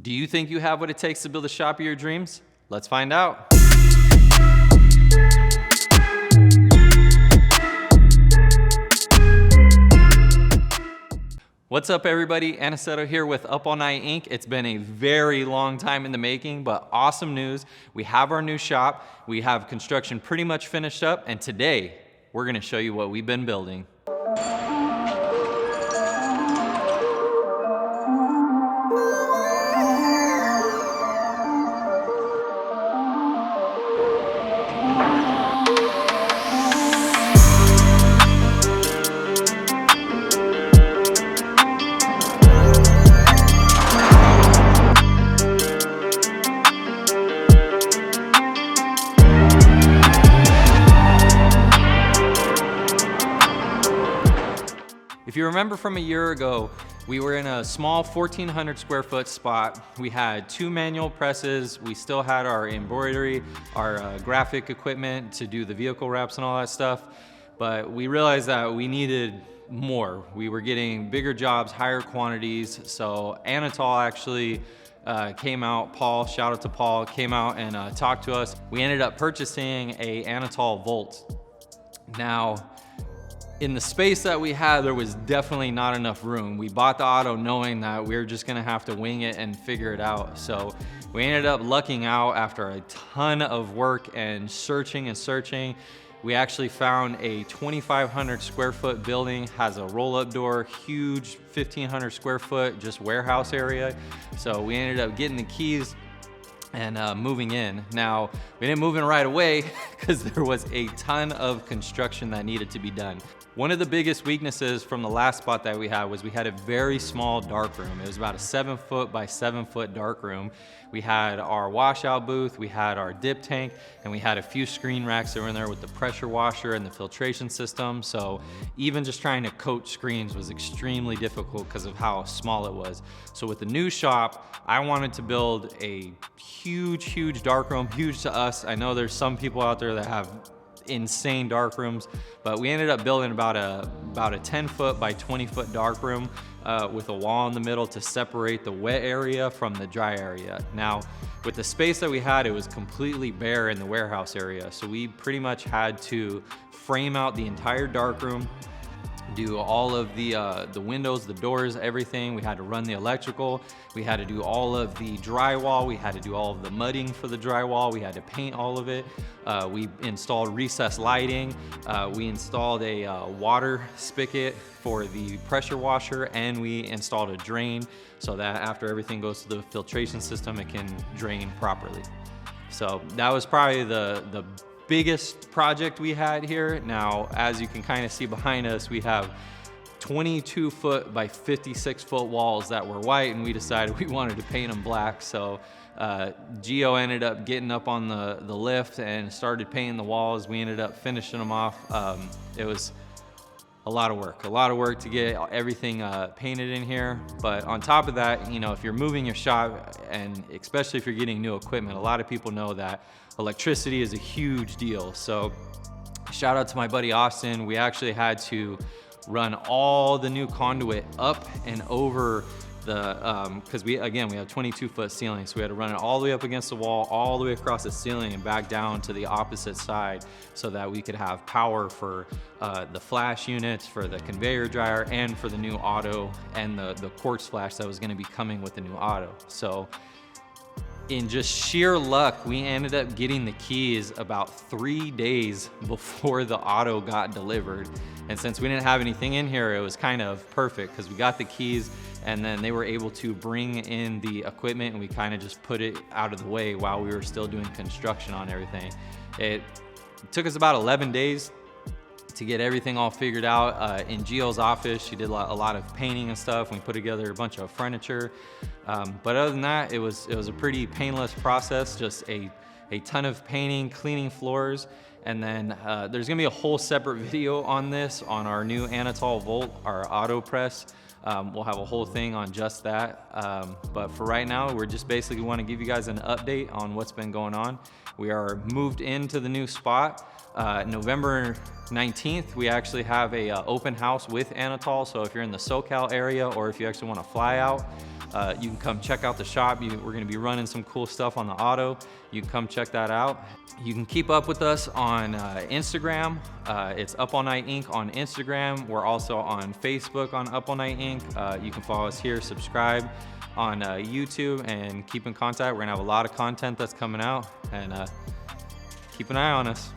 Do you think you have what it takes to build a shop of your dreams? Let's find out. What's up everybody, Aniceto here with Up All Night Inc. It's been a very long time in the making, but awesome news. We have our new shop, we have construction pretty much finished up, and today we're gonna show you what we've been building. If you remember from a year ago, we were in a small 1,400 square foot spot. We had 2 manual presses. We still had our embroidery, our graphic equipment to do the vehicle wraps and all that stuff. But we realized that we needed more. We were getting bigger jobs, higher quantities. So Anatol actually came out, Paul, shout out to Paul, came out and talked to us. We ended up purchasing a Anatol Volt. Now, in the space that we had, there was definitely not enough room. We bought the auto knowing that we were just gonna have to wing it and figure it out. So we ended up lucking out after a ton of work and searching and searching. We actually found a 2,500 square foot building, has a roll-up door, huge 1,500 square foot just warehouse area. So we ended up getting the keys and moving in. Now, we didn't move in right away because there was a ton of construction that needed to be done. One of the biggest weaknesses from the last spot that we had was we had a very small dark room. It was about a 7 foot by 7 foot dark room. We had our washout booth, we had our dip tank, and we had a few screen racks that were in there with the pressure washer and the filtration system. So even just trying to coat screens was extremely difficult because of how small it was. So with the new shop, I wanted to build a huge dark room, huge to us. I know there's some people out there that have insane dark rooms, but we ended up building about a 10 foot by 20 foot dark room with a wall in the middle to separate the wet area from the dry area. Now, with the space that we had, it was completely bare in the warehouse area, so we pretty much had to frame out the entire dark room, do all of the windows, the doors, everything. We had to run the electrical. We had to do all of the drywall. We had to do all of the mudding for the drywall. We had to paint all of it. We installed recessed lighting. We installed a water spigot for the pressure washer, and we installed a drain so that after everything goes to the filtration system, it can drain properly. So that was probably the biggest project we had here. Now, as you can kind of see behind us, we have 22 foot by 56 foot walls that were white, and we decided we wanted to paint them black. So Gio ended up getting up on the lift and started painting the walls. We ended up finishing them off. It was a lot of work to get everything painted in here. But on top of that, you know, if you're moving your shop, and especially if you're getting new equipment, a lot of people know that electricity is a huge deal. So shout out to my buddy Austin. We actually had to run all the new conduit up and over the, because we have 22 foot ceilings, so we had to run it all the way up against the wall, all the way across the ceiling and back down to the opposite side so that we could have power for the flash units, for the conveyor dryer, and for the new auto and the quartz flash that was going to be coming with the new auto. So in just sheer luck, we ended up getting the keys about 3 days before the auto got delivered. And since we didn't have anything in here, it was kind of perfect because we got the keys and then they were able to bring in the equipment and we kind of just put it out of the way while we were still doing construction on everything. It took us about 11 days to get everything all figured out. In Gio's office, she did a lot of painting and stuff. We put together a bunch of furniture. But other than that, it was a pretty painless process, just a ton of painting, cleaning floors. And then there's gonna be a whole separate video on this on our new Anatol Volt, our auto press. We'll have a whole thing on just that. But for right now, we're just basically want to give you guys an update on what's been going on. We are moved into the new spot. November 19th, we actually have a open house with Anatol. So if you're in the SoCal area or if you actually want to fly out, You can come check out the shop. We're gonna be running some cool stuff on the auto. You can come check that out. You can keep up with us on Instagram. It's Up All Night Inc. on Instagram. We're also on Facebook on Up All Night Inc. You can follow us here, subscribe on YouTube, and keep in contact. We're gonna have a lot of content that's coming out, and keep an eye on us.